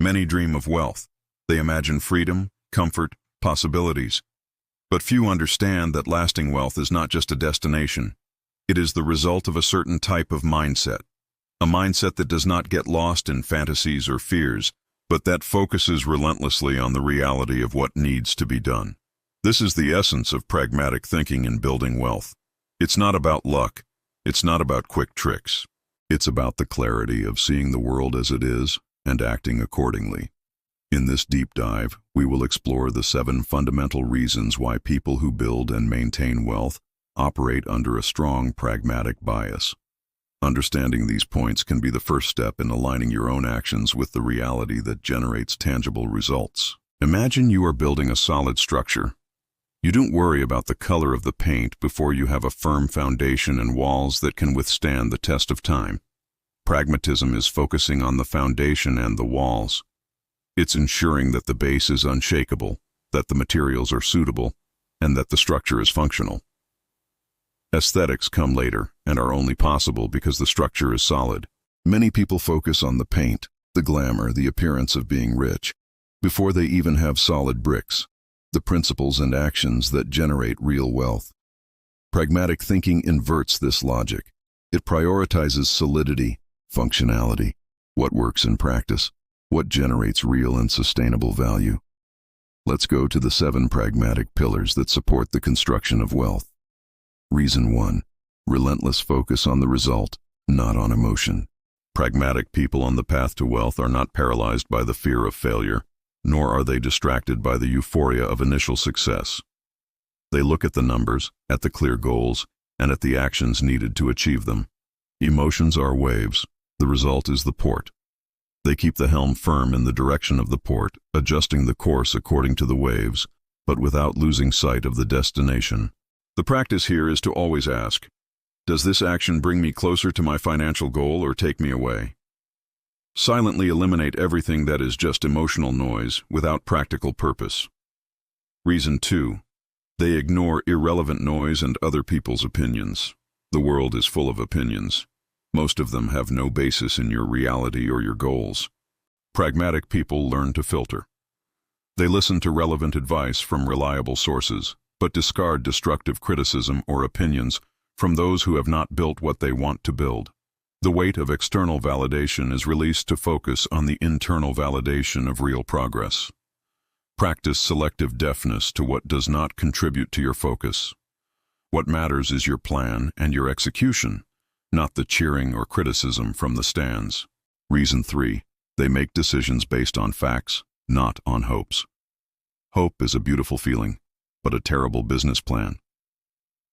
Many dream of wealth. They imagine freedom, comfort, possibilities. But few understand that lasting wealth is not just a destination. It is the result of a certain type of mindset. A mindset that does not get lost in fantasies or fears, but that focuses relentlessly on the reality of what needs to be done. This is the essence of pragmatic thinking in building wealth. It's not about luck. It's not about quick tricks. It's about the clarity of seeing the world as it is and acting accordingly. In this deep dive, we will explore the 7 fundamental reasons why people who build and maintain wealth operate under a strong pragmatic bias. Understanding these points can be the first step in aligning your own actions with the reality that generates tangible results. Imagine you are building a solid structure. You don't worry about the color of the paint before you have a firm foundation and walls that can withstand the test of time. Pragmatism is focusing on the foundation and the walls. It's ensuring that the base is unshakable, that the materials are suitable, and that the structure is functional. Aesthetics come later and are only possible because the structure is solid. Many people focus on the paint, the glamour, the appearance of being rich, before they even have solid bricks, the principles and actions that generate real wealth. Pragmatic thinking inverts this logic. It prioritizes solidity, functionality, what works in practice, what generates real and sustainable value. Let's go to the 7 pragmatic pillars that support the construction of wealth. Reason 1. Relentless focus on the result, not on emotion. Pragmatic people on the path to wealth are not paralyzed by the fear of failure, nor are they distracted by the euphoria of initial success. They look at the numbers, at the clear goals, and at the actions needed to achieve them. Emotions are waves. The result is the port. They keep the helm firm in the direction of the port, adjusting the course according to the waves, but without losing sight of the destination. The practice here is to always ask, does this action bring me closer to my financial goal or take me away? Silently eliminate everything that is just emotional noise without practical purpose. Reason 2. They ignore irrelevant noise and other people's opinions. The world is full of opinions. Most of them have no basis in your reality or your goals. Pragmatic people learn to filter. They listen to relevant advice from reliable sources, but discard destructive criticism or opinions from those who have not built what they want to build. The weight of external validation is released to focus on the internal validation of real progress. Practice selective deafness to what does not contribute to your focus. What matters is your plan and your execution, not the cheering or criticism from the stands. Reason 3. They make decisions based on facts, not on hopes. Hope is a beautiful feeling, but a terrible business plan.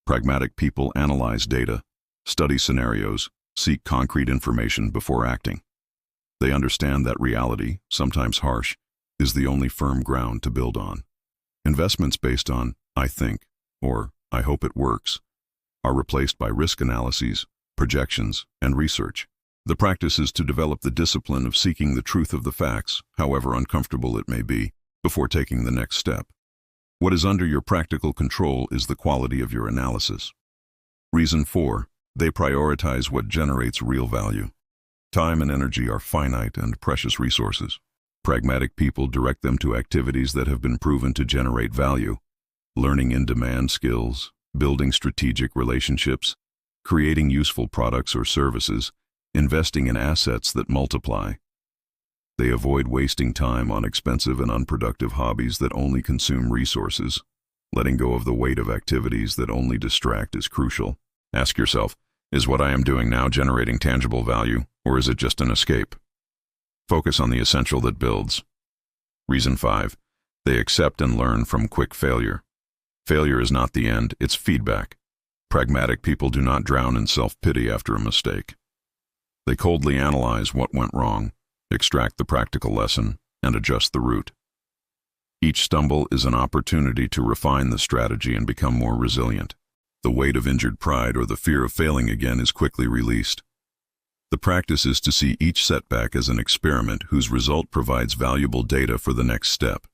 Pragmatic people analyze data, study scenarios, seek concrete information before acting. They understand that reality, sometimes harsh, is the only firm ground to build on. Investments based on, I think, or I hope it works, are replaced by risk analyses, projections, and research. The practice is to develop the discipline of seeking the truth of the facts, however uncomfortable it may be, before taking the next step. What is under your practical control is the quality of your analysis. Reason 4. They prioritize what generates real value. Time and energy are finite and precious resources. Pragmatic people direct them to activities that have been proven to generate value. Learning in-demand skills, building strategic relationships, creating useful products or services, investing in assets that multiply. They avoid wasting time on expensive and unproductive hobbies that only consume resources. Letting go of the weight of activities that only distract is crucial. Ask yourself, is what I am doing now generating tangible value, or is it just an escape? Focus on the essential that builds. Reason 5. They accept and learn from quick failure. Failure is not the end, it's feedback. Pragmatic people do not drown in self-pity after a mistake. They coldly analyze what went wrong, extract the practical lesson, and adjust the route. Each stumble is an opportunity to refine the strategy and become more resilient. The weight of injured pride or the fear of failing again is quickly released. The practice is to see each setback as an experiment whose result provides valuable data for the next step.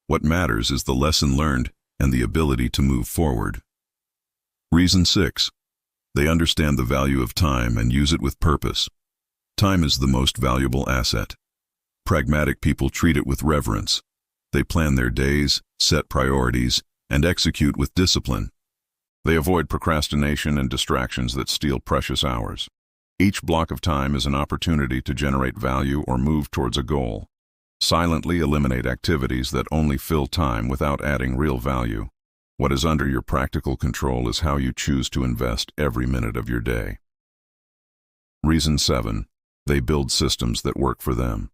What matters is the lesson learned and the ability to move forward. Reason 6. They understand the value of time and use it with purpose. Time is the most valuable asset. Pragmatic people treat it with reverence. They plan their days, set priorities, and execute with discipline. They avoid procrastination and distractions that steal precious hours. Each block of time is an opportunity to generate value or move towards a goal. Silently eliminate activities that only fill time without adding real value. What is under your practical control is how you choose to invest every minute of your day. Reason 7. They build systems that work for them.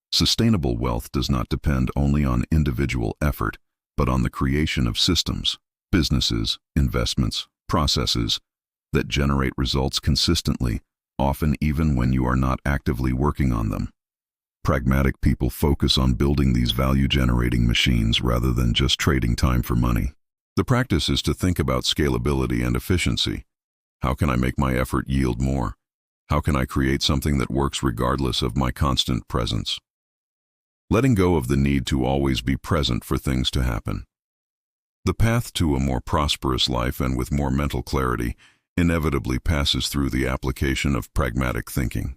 Sustainable wealth does not depend only on individual effort, but on the creation of systems, businesses, investments, processes that generate results consistently, often even when you are not actively working on them. Pragmatic people focus on building these value-generating machines rather than just trading time for money. The practice is to think about scalability and efficiency. How can I make my effort yield more? How can I create something that works regardless of my constant presence? Letting go of the need to always be present for things to happen. The path to a more prosperous life and with more mental clarity inevitably passes through the application of pragmatic thinking.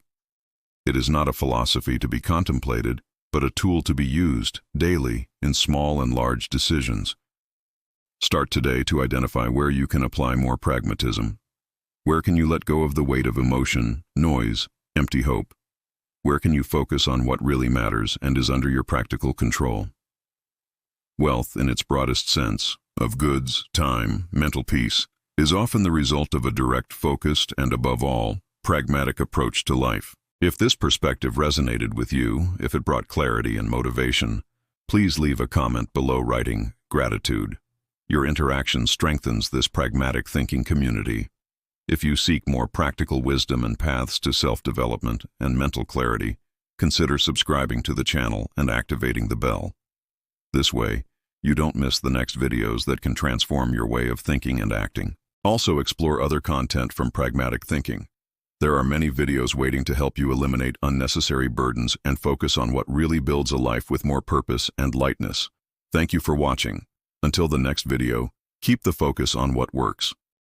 It is not a philosophy to be contemplated, but a tool to be used daily in small and large decisions. Start today to identify where you can apply more pragmatism. Where can you let go of the weight of emotion, noise, empty hope? Where can you focus on what really matters and is under your practical control? Wealth, in its broadest sense, of goods, time, mental peace, is often the result of a direct, focused, and above all, pragmatic approach to life. If this perspective resonated with you, if it brought clarity and motivation, please leave a comment below writing, "Gratitude." Your interaction strengthens this pragmatic thinking community. If you seek more practical wisdom and paths to self-development and mental clarity, consider subscribing to the channel and activating the bell. This way, you don't miss the next videos that can transform your way of thinking and acting. Also explore other content from Pragmatic Thinking. There are many videos waiting to help you eliminate unnecessary burdens and focus on what really builds a life with more purpose and lightness. Thank you for watching. Until the next video, keep the focus on what works.